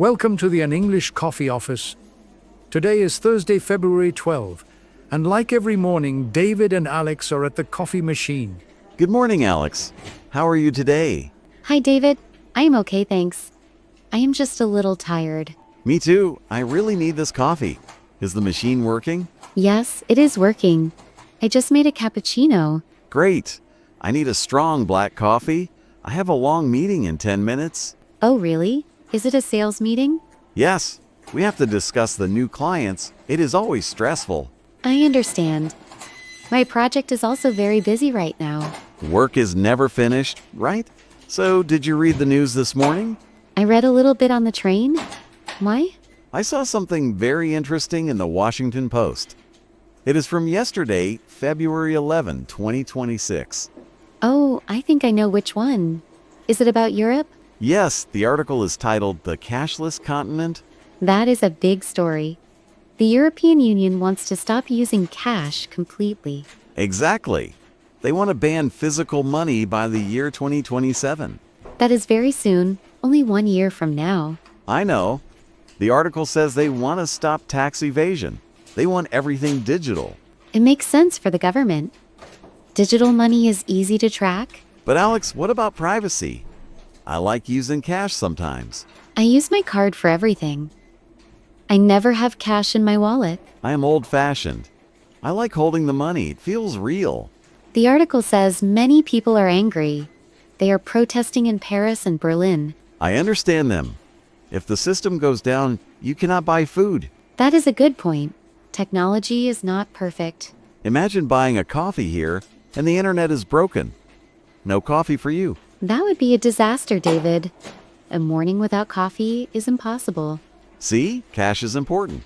Welcome to the An English Coffee Office. Today is Thursday, February 12, and like every morning, David and Alex are at the coffee machine. Good morning, Alex. How are you today? Hi, David. I am okay, thanks. I am just a little tired. Me too. I really need this coffee. Is the machine working? Yes, it is working. I just made a cappuccino. Great. I need a strong black coffee. I have a long meeting in 10 minutes. Oh, really? Is it a sales meeting? Yes. We have to discuss the new clients. It is always stressful. I understand. My project is also very busy right now. Work is never finished, right? So, did you read the news this morning? I read a little bit on the train. Why? I saw something very interesting in the Washington Post. It is from yesterday, February 11, 2026. Oh, I think I know which one. Is it about Europe? Yes, the article is titled "The Cashless Continent." That is a big story. The European Union wants to stop using cash completely. Exactly. They want to ban physical money by the year 2027. That is very soon, only 1 year from now. I know. The article says they want to stop tax evasion. They want everything digital. It makes sense for the government. Digital money is easy to track. But Alex, what about privacy? I like using cash sometimes. I use my card for everything. I never have cash in my wallet. I am old-fashioned. I like holding the money. It feels real. The article says many people are angry. They are protesting in Paris and Berlin. I understand them. If the system goes down, you cannot buy food. That is a good point. Technology is not perfect. Imagine buying a coffee here and the internet is broken. No coffee for you. That would be a disaster, David. A morning without coffee is impossible. See, cash is important.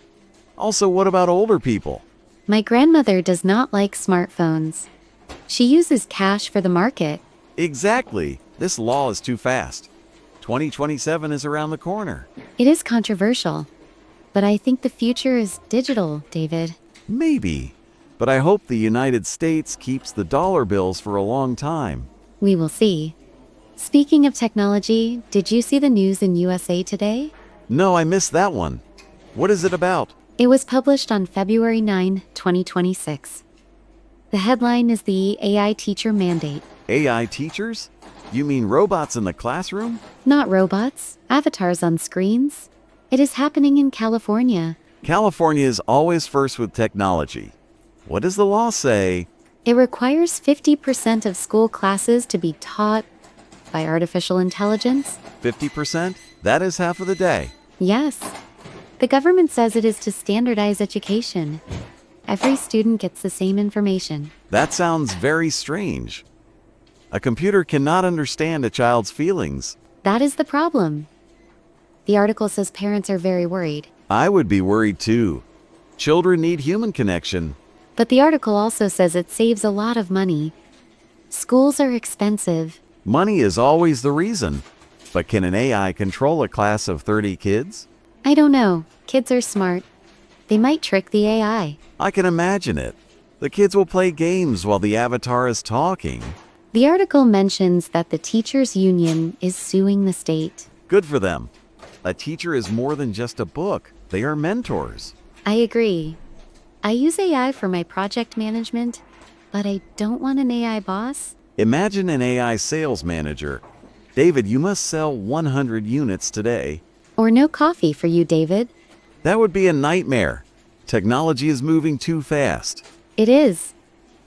Also, what about older people? My grandmother does not like smartphones. She uses cash for the market. Exactly. This law is too fast. 2027 is around the corner. It is controversial. But I think the future is digital, David. Maybe. But I hope the United States keeps the dollar bills for a long time. We will see. Speaking of technology, did you see the news in USA today? No, I missed that one. What is it about? It was published on February 9, 2026. The headline is the AI teacher mandate. AI teachers? You mean robots in the classroom? Not robots, avatars on screens. It is happening in California. California is always first with technology. What does the law say? It requires 50% of school classes to be taught by artificial intelligence. 50%? That is half of the day. Yes. The government says it is to standardize education. Every student gets the same information. That sounds very strange. A computer cannot understand a child's feelings. That is the problem. The article says parents are very worried. I would be worried too. Children need human connection. But the article also says it saves a lot of money. Schools are expensive. Money is always the reason. But can an AI control a class of 30 kids? I don't know. Kids are smart. They might trick the AI. I can imagine it. The kids will play games while the avatar is talking. The article mentions that the teachers' union is suing the state. Good for them. A teacher is more than just a book. They are mentors. I agree. I use AI for my project management, but I don't want an AI boss. Imagine an AI sales manager. David, you must sell 100 units today. Or no coffee for you, David. That would be a nightmare. Technology is moving too fast. It is.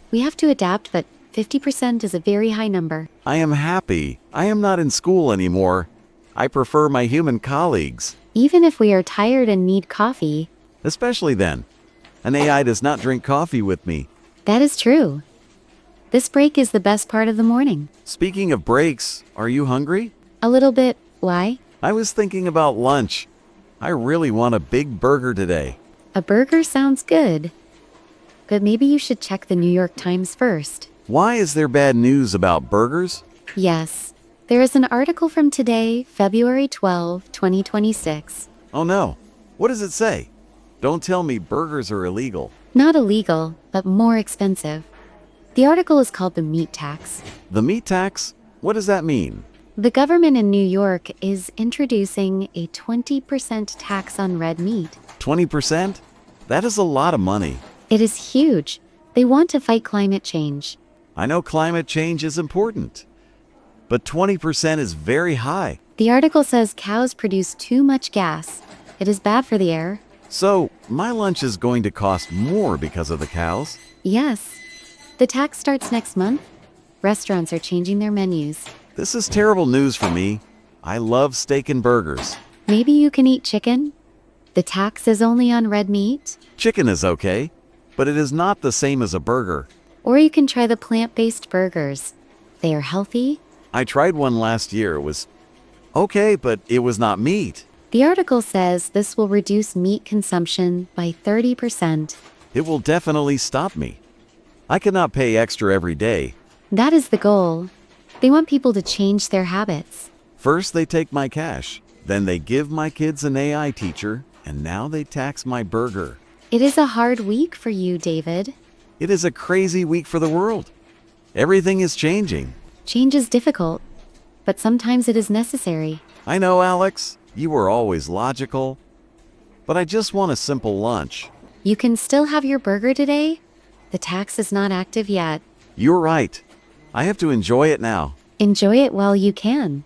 We have to adapt, but 50% is a very high number. I am happy. I am not in school anymore. I prefer my human colleagues. Even if we are tired and need coffee. Especially then. An AI does not drink coffee with me. That is true. This break is the best part of the morning. Speaking of breaks, are you hungry? A little bit. Why? I was thinking about lunch. I really want a big burger today. A burger sounds good. But maybe you should check the New York Times first. Why is there bad news about burgers? Yes. There is an article from today, February 12, 2026. Oh no. What does it say? Don't tell me burgers are illegal. Not illegal, but more expensive. The article is called the meat tax. The meat tax? What does that mean? The government in New York is introducing a 20% tax on red meat. 20%? That is a lot of money. It is huge. They want to fight climate change. I know climate change is important, but 20% is very high. The article says cows produce too much gas. It is bad for the air. So, my lunch is going to cost more because of the cows? Yes. The tax starts next month. Restaurants are changing their menus. This is terrible news for me. I love steak and burgers. Maybe you can eat chicken? The tax is only on red meat. Chicken is okay, but it is not the same as a burger. Or you can try the plant-based burgers. They are healthy. I tried one last year. It was okay, but it was not meat. The article says this will reduce meat consumption by 30%. It will definitely stop me. I cannot pay extra every day. That is the goal. They want people to change their habits. First, they take my cash. Then they give my kids an AI teacher, and now they tax my burger. It is a hard week for you, David. It is a crazy week for the world. Everything is changing. Change is difficult, but sometimes it is necessary. I know, Alex. You were always logical. But I just want a simple lunch. You can still have your burger today. The tax is not active yet. You're right. I have to enjoy it now. Enjoy it while you can.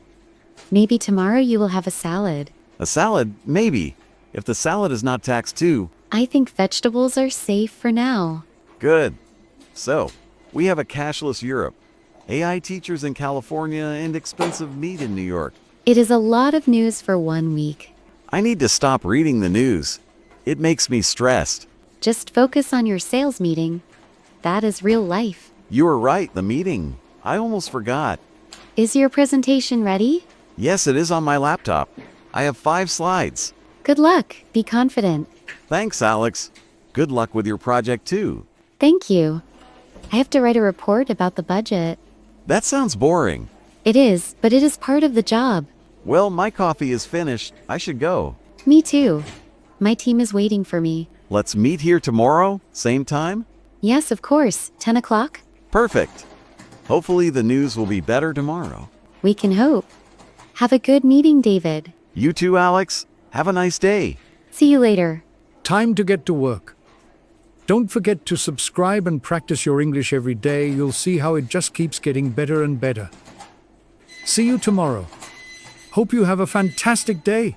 Maybe tomorrow you will have a salad. A salad? Maybe. If the salad is not taxed too. I think vegetables are safe for now. Good. So, we have a cashless Europe, AI teachers in California, and expensive meat in New York. It is a lot of news for 1 week. I need to stop reading the news. It makes me stressed. Just focus on your sales meeting. That is real life. You were right, the meeting. I almost forgot. Is your presentation ready? Yes, it is on my laptop. I have 5 slides. Good luck. Be confident. Thanks, Alex. Good luck with your project too. Thank you. I have to write a report about the budget. That sounds boring. It is, but it is part of the job. Well, my coffee is finished. I should go. Me too. My team is waiting for me. Let's meet here tomorrow, same time? Yes, of course. 10 o'clock? Perfect. Hopefully the news will be better tomorrow. We can hope. Have a good meeting, David. You too, Alex. Have a nice day. See you later. Time to get to work. Don't forget to subscribe and practice your English every day. You'll see how it just keeps getting better and better. See you tomorrow. Hope you have a fantastic day.